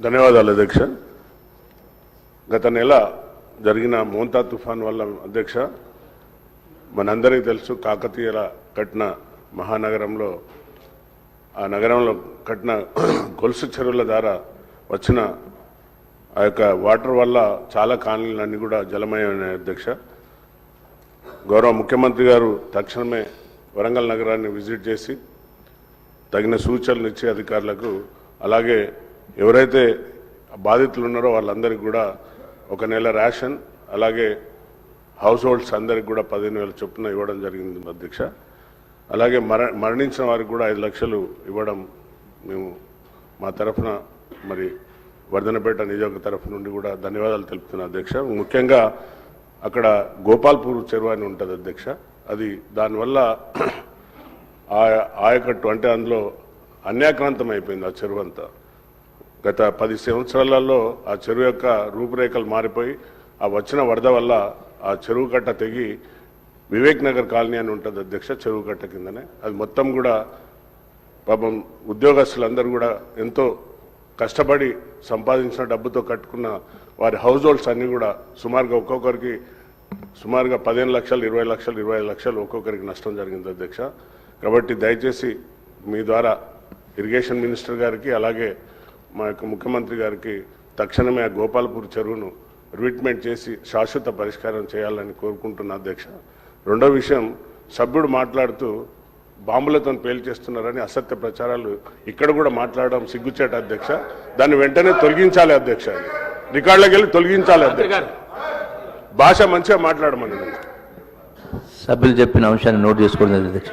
ధన్యవాదాలు అధ్యక్ష. గత నెల జరిగిన మోంతా తుఫాన్ వల్ల అధ్యక్ష మనందరికీ తెలుసు, కాకతీయుల కట్టిన మహానగరంలో ఆ నగరంలో కట్టిన గొలుసు చెరువుల ద్వారా వచ్చిన ఆ యొక్క వాటర్ వల్ల చాలా కాలనీలన్నీ కూడా జలమయమైన అధ్యక్ష. గౌరవ ముఖ్యమంత్రి గారు తక్షణమే వరంగల్ నగరాన్ని విజిట్ చేసి తగిన సూచనలు ఇచ్చే అధికారులకు, అలాగే ఎవరైతే బాధితులు ఉన్నారో వాళ్ళందరికీ కూడా ఒక నెల రేషన్, అలాగే హౌస్ హోల్డ్స్ అందరికి కూడా 15,000 చొప్పున ఇవ్వడం జరిగింది అధ్యక్ష. అలాగే మరణించిన వారికి కూడా 5 లక్షలు ఇవ్వడం మేము మా తరఫున మరి వర్ధనపేట నియోజక తరఫు నుండి కూడా ధన్యవాదాలు తెలుపుతున్నాను అధ్యక్ష. ముఖ్యంగా అక్కడ గోపాల్పూర్ చెరువు అని ఉంటుంది అధ్యక్ష. అది దానివల్ల ఆయకట్టు అంటే అందులో అన్యాక్రాంతం అయిపోయింది ఆ చెరువు అంతా. గత 10 సంవత్సరాలలో ఆ చెరువు యొక్క రూపురేఖలు మారిపోయి ఆ వచ్చిన వరద వల్ల ఆ చెరువు కట్ట తెగి వివేక్ నగర్ కాలనీ అని ఉంటుంది అధ్యక్ష, చెరువు కట్ట కిందనే. అది మొత్తం కూడా పాపం ఉద్యోగస్తులందరూ కూడా ఎంతో కష్టపడి సంపాదించిన డబ్బుతో కట్టుకున్న వారి హౌస్ హోల్డ్స్ అన్నీ కూడా సుమారుగా ఒక్కొక్కరికి 15 లక్షలు, 20 లక్షలు, 25 లక్షలు ఒక్కొక్కరికి నష్టం జరిగింది అధ్యక్ష. కాబట్టి దయచేసి మీ ద్వారా ఇరిగేషన్ మినిస్టర్ గారికి, అలాగే మా యొక్క ముఖ్యమంత్రి గారికి తక్షణమే ఆ గోపాల్పూర్ చెరువును రిట్మెంట్ చేసి శాశ్వత పరిష్కారం చేయాలని కోరుకుంటున్నా అధ్యక్ష. రెండో విషయం, సభ్యుడు మాట్లాడుతూ బాంబులతో పేల్చేస్తున్నారని అసత్య ప్రచారాలు ఇక్కడ కూడా మాట్లాడడం సిగ్గుచేట అధ్యక్ష. దాన్ని వెంటనే తొలగించాలి అధ్యక్ష. రికార్డులకు వెళ్ళి తొలగించాలి అధ్యక్ష. భాష మంచిగా మాట్లాడమని సభ్యులు చెప్పిన అంశాన్ని నోట్ చేసుకోండి అధ్యక్ష.